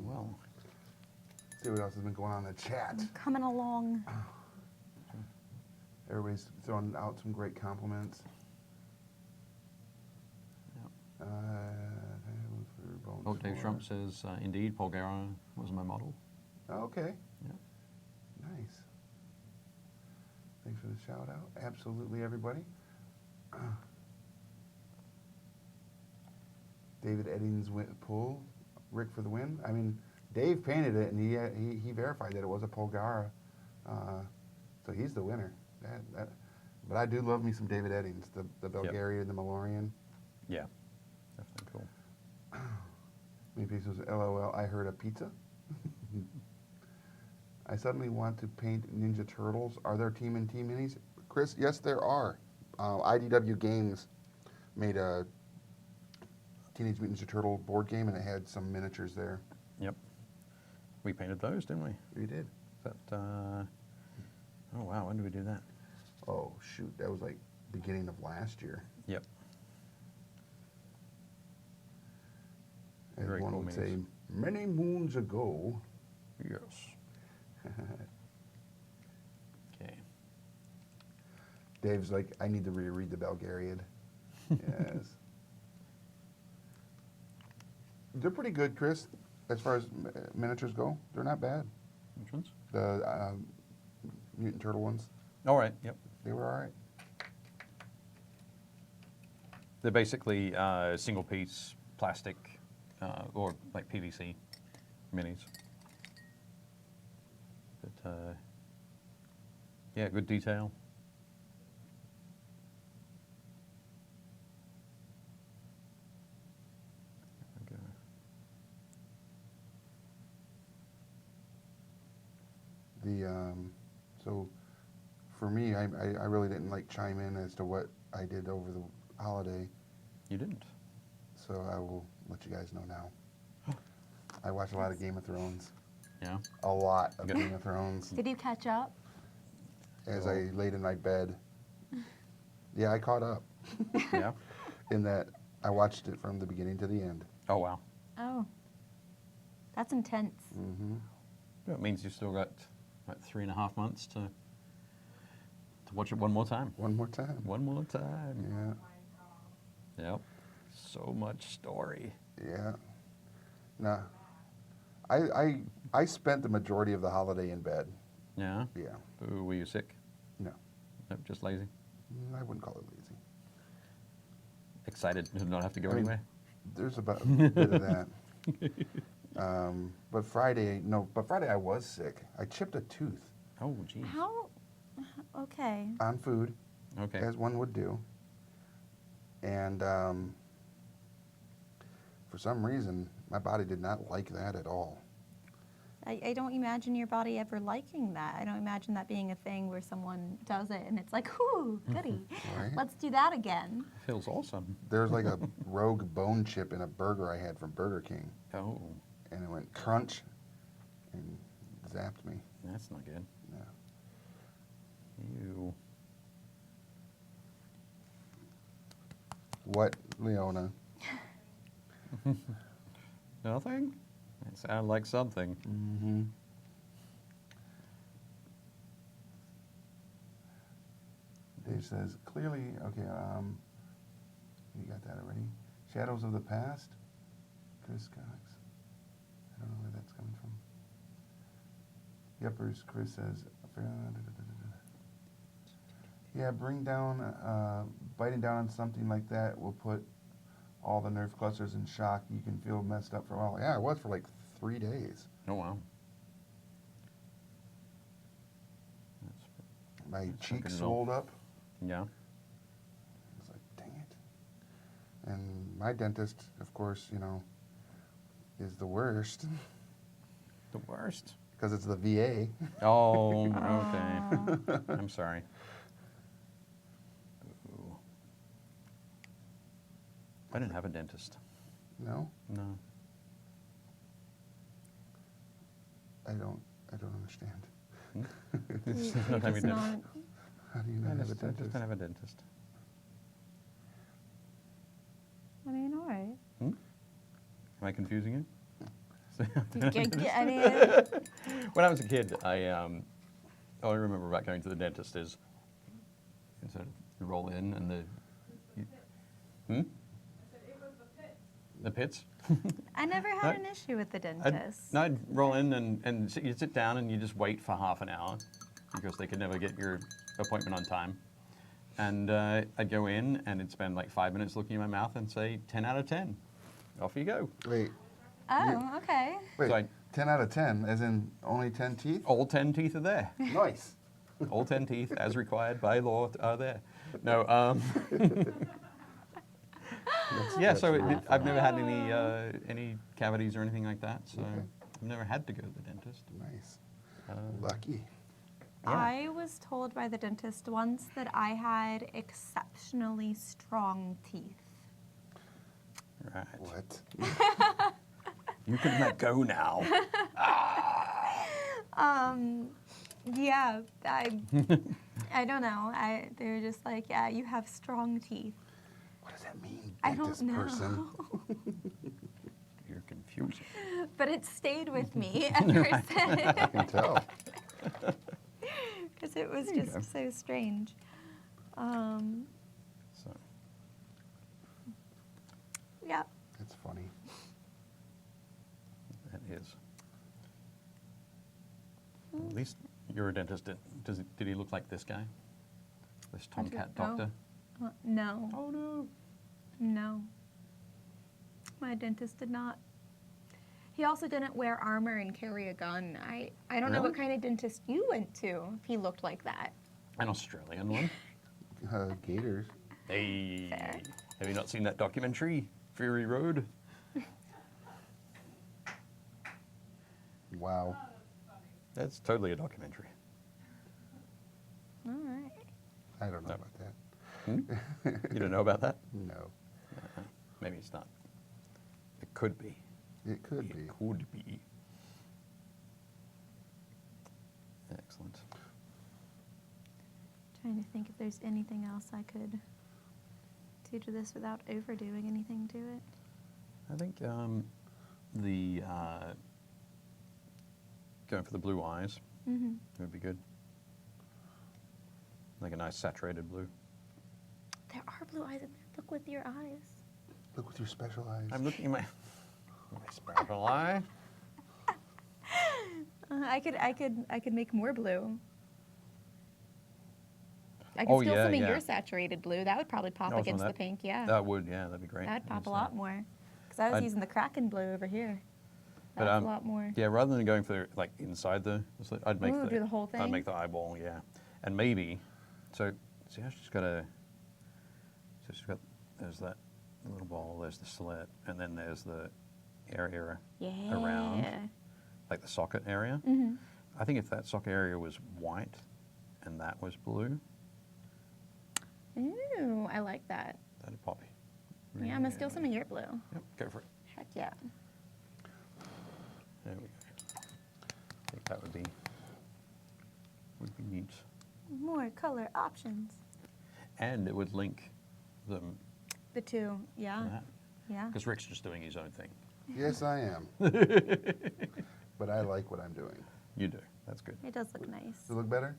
Well, See what else has been going on in the chat. Coming along. Everybody's throwing out some great compliments. yep. Bones Oh, Dave for- Shrump says, indeed, Paul Guerra was my model. Oh, okay. Yep. Nice. Thanks for the shout out. Absolutely, everybody. David Eddings pull. Rick for the win. I mean, Dave painted it, and he verified that it was a Polgara, so he's the winner. But I do love me some David Eddings, the Bulgarian, the Malorian. Yeah. Definitely cool. Maybe it was LOL. I heard a pizza. I suddenly want to paint Ninja Turtles. Are there Team and Team minis? Chris, yes, there are. IDW Games made a Teenage Mutant Ninja Turtle board game, and it had some miniatures there. Yep. We painted those, didn't we? We did. That, oh, wow. When did we do that? Oh, shoot. That was like beginning of last year. Yep. As Very one cool would say, minis. many moons ago. Yes. Okay. Dave's like, I need to reread the Bulgarian. Yes. They're pretty good, Chris, as far as miniatures go. They're not bad. Which ones? The Mutant Turtle ones, All right. Yep. they were all right. They're basically single piece plastic or like PVC minis. But yeah, good detail. There we go. So for me, I really didn't like chime in as to what I did over the holiday, You didn't. so I will let you guys know now. I watched a lot of Game of Thrones. Yeah. A lot of Good. Game of Thrones Did you catch up? as I laid in my bed. Yeah, I caught up Yeah. in that I watched it from the beginning to the end. Oh wow. Oh, that's intense. Mm-hmm. That means you've still got like 3.5 months to watch it one more time. One more time. One more time. Yeah, Yep. So much story. yeah. Nah, I spent the majority of the holiday in bed. Yeah. Yeah, Ooh, were you sick? no, Nope, just lazy. I wouldn't call it lazy. Excited to not have to go I mean, anywhere. There's about a bit of that. But Friday I was sick. I chipped a tooth Oh, geez. How? Okay. on food, Okay. as one would do. And for some reason, my body did not like that at all. I don't imagine your body ever liking that. I don't imagine that being a thing where someone does it and it's like, ooh, goody. Right? Let's do that again. Feels awesome. There's like a rogue bone chip in a burger I had from Burger King, Oh, and it went crunch and zapped me. that's not good. Yeah. Ew. What, Leona? Nothing? It sounded like something. Mm-hmm. Dave says, clearly, okay, you got that already. Shadows of the Past, Chris Cox. I don't know where that's coming from. Yuppers, Chris says, yeah, biting down on something like that will put all the nerve clusters in shock. You can feel messed up for a while. Yeah, I was for like 3 days. Oh, wow. My That's cheeks fucking swelled up. Yeah. I was like, dang it. And my dentist, of course, is the worst The worst. because it's the VA. Oh, okay. I'm sorry. Ooh. I didn't have a dentist. No, No. I don't understand. It's You not having just a not. dentist. How do you I not have a just dentist? don't have a dentist. I mean, all right. Am I confusing you? I mean, When I was a kid, all I remember about going to the dentist is instead of you roll in and I said it was the pit. the pits. I never had an issue with the dentist. I'd roll in and you sit down and you just wait for half an hour because they could never get your appointment on time. And I'd go in and it'd spend like 5 minutes looking in my mouth and say 10 out of 10. Off you go. Wait, Oh, okay. wait. So I- 10 out of 10, as in only 10 teeth? All 10 teeth are there. Nice. All 10 teeth, as required by law, are there. No, yeah, so I've never had any cavities or anything like that, so Okay. I've never had to go to the dentist. Nice. Uh, Lucky. Yeah. I was told by the dentist once that I had exceptionally strong teeth. Right. What? You can let go now. Yeah, I don't know. They're just like, yeah, you have strong teeth. What does that mean, I don't dentist know. person? You're confusing. But it stayed with me ever I since can tell. because it was There you just go. so strange. So, Yeah. It's funny. that is. At least you're a dentist. Did he look like this guy? This I don't tomcat know. doctor? No, Oh, no. no. My dentist did not. He also didn't wear armor and carry a gun. I don't know what Really? kind of dentist you went to if he looked like that. An Australian one. Gators. Hey. Fair. Have you not seen that documentary, Fury Road? Wow. That's totally a documentary. All right. I don't know No. about that. You don't know about that? No. Maybe it's not. It could be. It could be. It could be. Excellent. Trying to think if there's anything else I could do to this without overdoing anything to it. I think the going for the blue eyes Mm-hmm. would be good. Like a nice saturated blue. There are blue eyes in there. Look with your eyes. Look with your special eyes. I'm looking at my special eye. I could make more blue. I could Oh, steal yeah, some of yeah. your saturated blue. That would probably pop Oh, some of against the that- pink. Yeah. That would, yeah, that'd be great. That'd pop Yes, a lot more. Because I was I'd- using the Kraken blue over here. But, That's a lot more. Yeah, rather than going for like inside the slit, I'd make Ooh, do the whole I'd thing? make the eyeball, yeah, and maybe. So see, I've just got a. So she's got. There's that little ball. There's the slit, and then there's the area Yeah. around, like the socket area. Mm-hmm. I think if that socket area was white, and that was blue, Ooh, I like that. that'd pop. Yeah, I'm gonna steal some of your blue. Yep, go for it. Heck yeah. There we go. I think that would be neat. More color options. And it would link them The two, yeah, to that. yeah. Because Rick's just doing his own thing. Yes, I am. But I like what I'm doing. You do. That's good. It does look nice. Does it look better?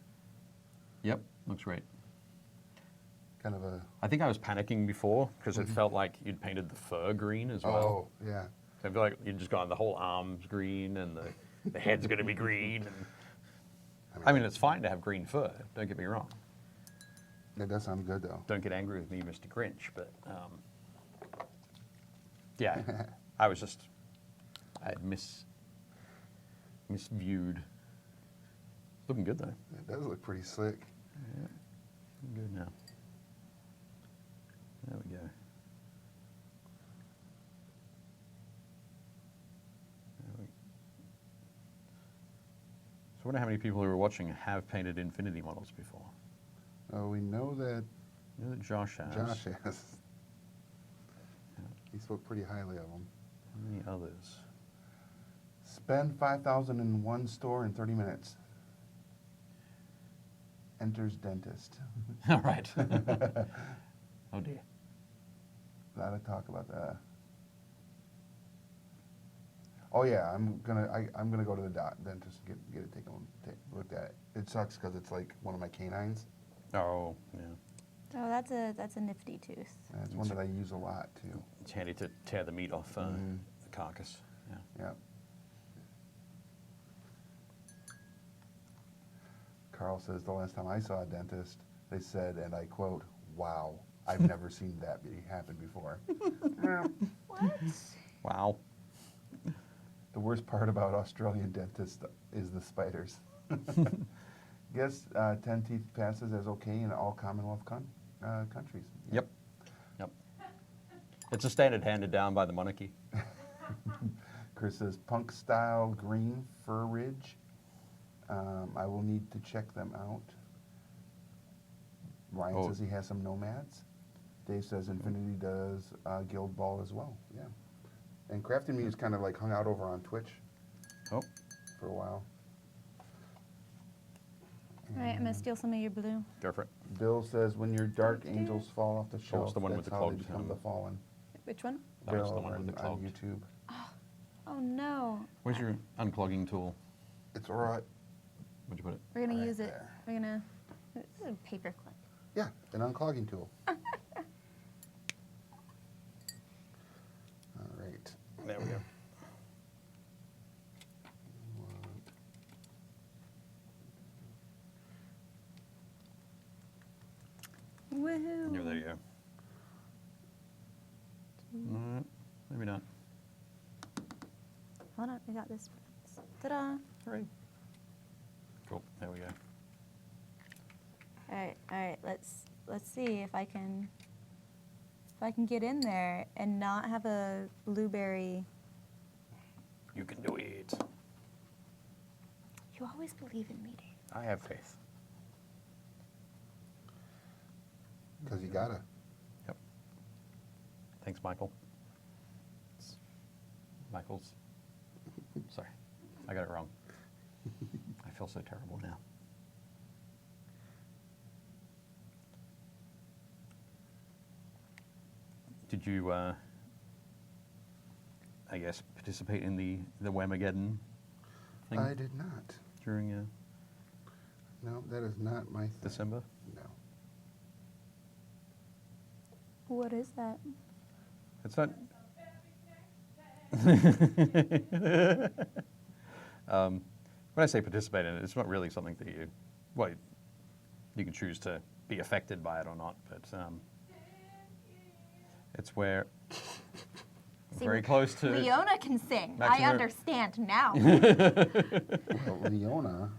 Yep, looks great. Kind of a. I think I was panicking before because it felt like you'd painted the fur green as well. Oh, yeah. So I feel like you'd just gone the whole arms green and the head's going to be green. And, I mean, it's fine to have green fur. Don't get me wrong. That does sound good, though. Don't get angry with me, Mr. Grinch. But yeah, I was just I had misviewed. Looking good though. It does look pretty slick. Looking good now. There we go. So I wonder how many people who are watching have painted Infinity models before. Oh, we know that I know that Josh has. Josh has. He spoke pretty highly of them. How many others? Spend 5,000 in one store in 30 minutes. Enters dentist. All right. Oh dear. A lot of talk about that. Oh yeah, I'm gonna go to the dentist and get it looked at. It sucks because it's like one of my canines. Oh yeah. Oh, that's a nifty tooth. And it's one that I use a lot too. It's handy to tear the meat off Mhm. the carcass. Yeah. Yeah. Carl says the last time I saw a dentist, they said, and I quote, "Wow, I've never seen that happen before." What? Wow. The worst part about Australian dentists is the spiders. Guess 10 teeth passes as okay in all Commonwealth countries. Yep. Yep. It's a standard handed down by the monarchy. Chris says punk style green fur ridge. I will need to check them out. Ryan Oh. says he has some nomads. Dave says Infinity does Guild Ball as well. Yeah. And Crafting Me is kind of like hung out over on Twitch Oh. for a while. All right, I'm gonna steal some of your blue. Go for it. Bill says when your dark angels fall off the shelf, the one with that's the how they clogged become the helmet. fallen. Which one? That was the Bill one with the on clogged. YouTube. Oh no. Where's your unclogging tool? It's all right. Where'd you put it? We're gonna Right use it. there. We're gonna. This is a paper clip. Yeah, an unclogging tool. All right. There we go. Woohoo! Yeah, there you go. No, maybe not. Hold on, I got this. Ta-da! Hooray. Cool. There we go. All right. Let's see if I can get in there and not have a blueberry. You can do it. You always believe in me, Dave. I have faith. Because you gotta. Yep. Thanks, Michael. Michael's. Sorry, I got it wrong. I feel so terrible now. Did you, I guess, participate in the Whamageddon thing I did not. during No, that is not my thing. December? No. What is that? It's not. When I say participate in it, it's not really something that you, well, you can choose to be affected by it or not, but it's where See, very close to. Leona can sing. Back to I her- understand now. Well, Leona,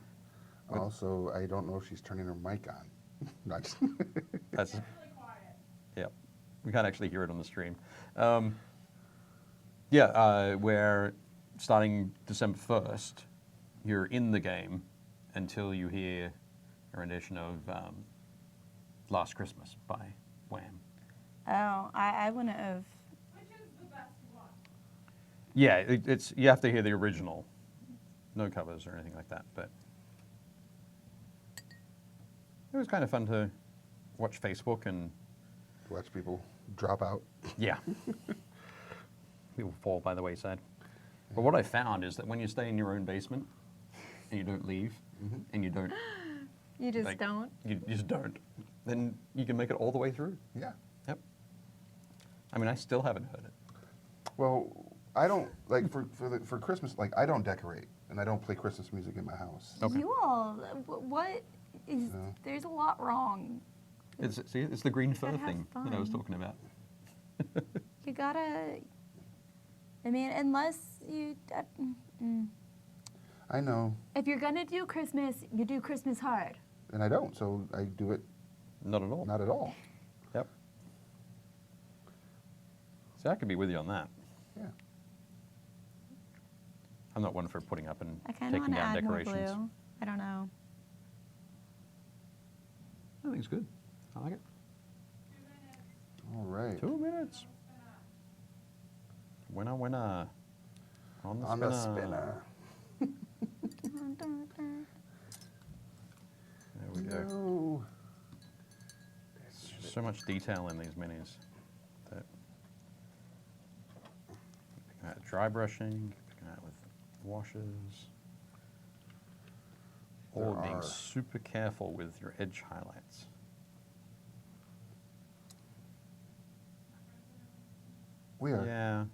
also, I don't know if she's turning her mic on. Not just That's, Really quiet. yeah, we can't actually hear it on the stream. Where starting December 1st, you're in the game until you hear a rendition of Last Christmas by Wham. Oh, I wouldn't have. Which is the best one? Yeah, it's you have to hear the original, no covers or anything like that. But it was kind of fun to watch Facebook and watch people drop out. yeah, people fall by the wayside. But what I found is that when you stay in your own basement and you don't leave and you don't, You just like, don't. you just don't, then you can make it all the way through. Yeah. Yep. I mean, I still haven't heard it. Well, I don't like for Christmas. Like I don't decorate and I don't play Christmas music in my house. Okay. You all, what is? No. There's a lot wrong. It's the green fur Gotta have thing that I was fun. talking about. You gotta. I mean, unless you. I know, If you're gonna do Christmas, you do Christmas hard. and I don't. So I do it Not at all. not at all. Yep. See, I could be with you on that. Yeah. I'm not one for putting up and I kind of taking want to down add more decorations. blue. I don't know. I think it's good. I like it. 2 minutes. All right. 2 minutes. Winner, winner. On the On spinner. the spinner. There we go. No. There's just so much detail in these minis. That picking out dry brushing, picking out with washes. All There being are- super careful with your edge highlights. We are. Yeah.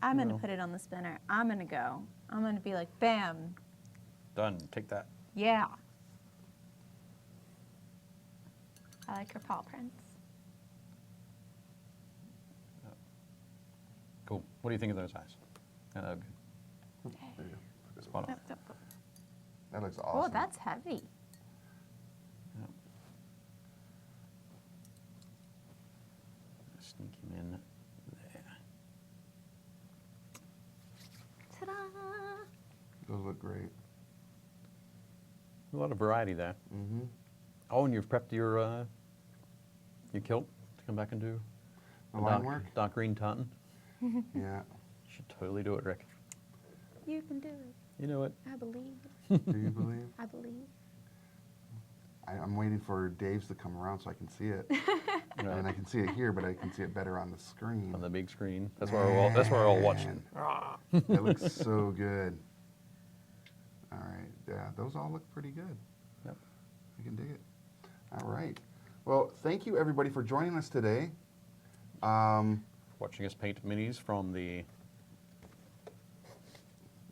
I'm gonna Well. put it on the spinner. I'm gonna go. I'm gonna be like, bam, Done. Take that. yeah. I like her paw prints. Cool. What do you think of those eyes? Good. Okay. There you go. Spot on. Yep, yep. That looks Oh, awesome. that's heavy. Yep. Sneak him in there. Ta-da! Those look great. A lot of variety there. Mm-hmm. Oh, and you've prepped your kilt to come back and do The a line dark, work? dark green tartan. Yeah. You should totally do it, Rick. You can do it. You know it. I believe. Do you believe? I believe. I'm waiting for Dave's to come around so I can see it. You know, And I can see it here, but I can see it better on the screen. on the big screen. That's where we're all watching. That looks so good. All right. Yeah, those all look pretty good. Yep. I can dig it. All right. Well, thank you everybody for joining us today. Watching us paint minis from the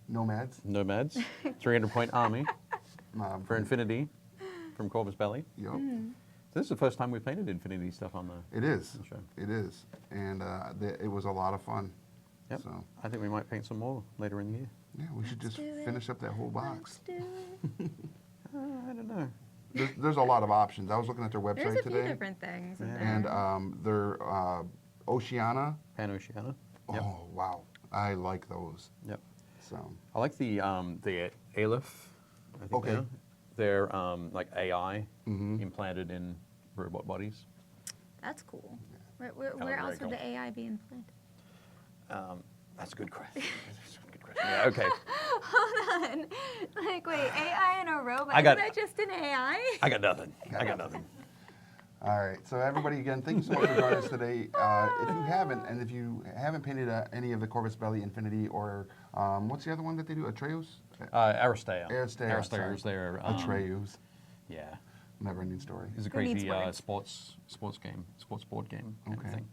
Nomads. Nomads, 300-point army for From- Infinity from Corvus Belli. Yep. So this is the first time we've painted Infinity stuff on the. It is. Sure. It is. And it was a lot of fun. Yep. So, I think we might paint some more later in the year. yeah, we should just do it. finish up that whole box. Let's do it. I don't know. There's a lot of options. I was looking at their website There's a few today. different things in Yeah. there. And their Oceana. Pan-Oceana. Yep. Oh, wow. I like those. Yep. So, I like the Aleph I think Okay. they are. They're like AI implanted in robot bodies. That's cool. Where very else would cool. the AI be implanted? That's a good question. That's a good question. Yeah, okay. Hold on. Like, wait, AI and a robot? I got- Isn't that just an AI? I got nothing. I got nothing. All right, so everybody, again, thank you so much for joining us today. If you haven't painted any of the Corvus Belli Infinity or what's the other one that they do? Atreus? Aristea. Aristea, sorry. Aristea is their Atreus. yeah. Never-ending story. It's a Who needs crazy words? sports game, sports board game kind of Okay. thing.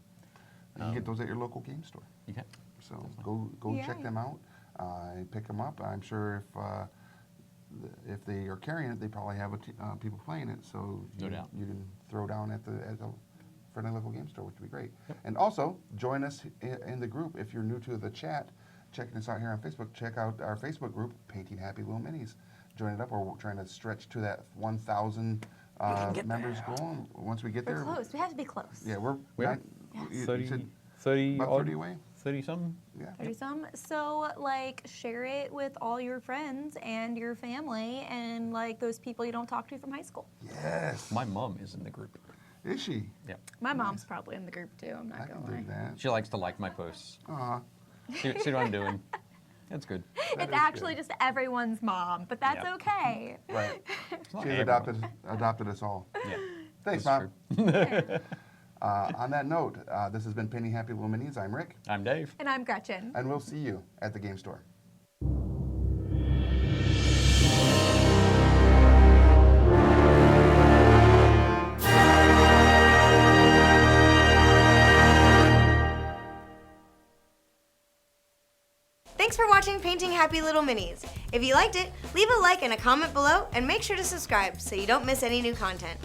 You can get those at your local game store. You can. So go check Yay. them out and pick them up. I'm sure if they are carrying it, they probably have people playing it. So No you, doubt. you can throw down at the friendly local game store, which would be great. And also join us in the group if you're new to the chat. Checking us out here on Facebook. Check out our Facebook group, Painting Happy Little Minis. Join it up. We're trying to stretch to that 1,000 members goal. Once we get We're there, close. We have to be close. yeah, we're Yeah. you 30, said 30 about odd, 30 away. 30 something. Yeah. 30 some. So, like, share it with all your friends and your family and, like, those people you don't talk to from high school. Yes. My mom is in the group. Is she? Yeah. My mom's probably in the group, too. I'm I not can going to do lie. that. She likes to like my posts. Aw. See what I'm doing. That's good. That It's is actually good. just everyone's mom, but that's Yeah. okay. Right. It's not She's everyone. adopted us all. Yeah. Thanks, that's Mom. true. On that note, this has been Painting Happy Little Minis. I'm Rick, I'm Dave. And I'm Gretchen. and we'll see you at the game store. Thanks for watching Painting Happy Little Minis. If you liked it, leave a like and a comment below, and make sure to subscribe so you don't miss any new content.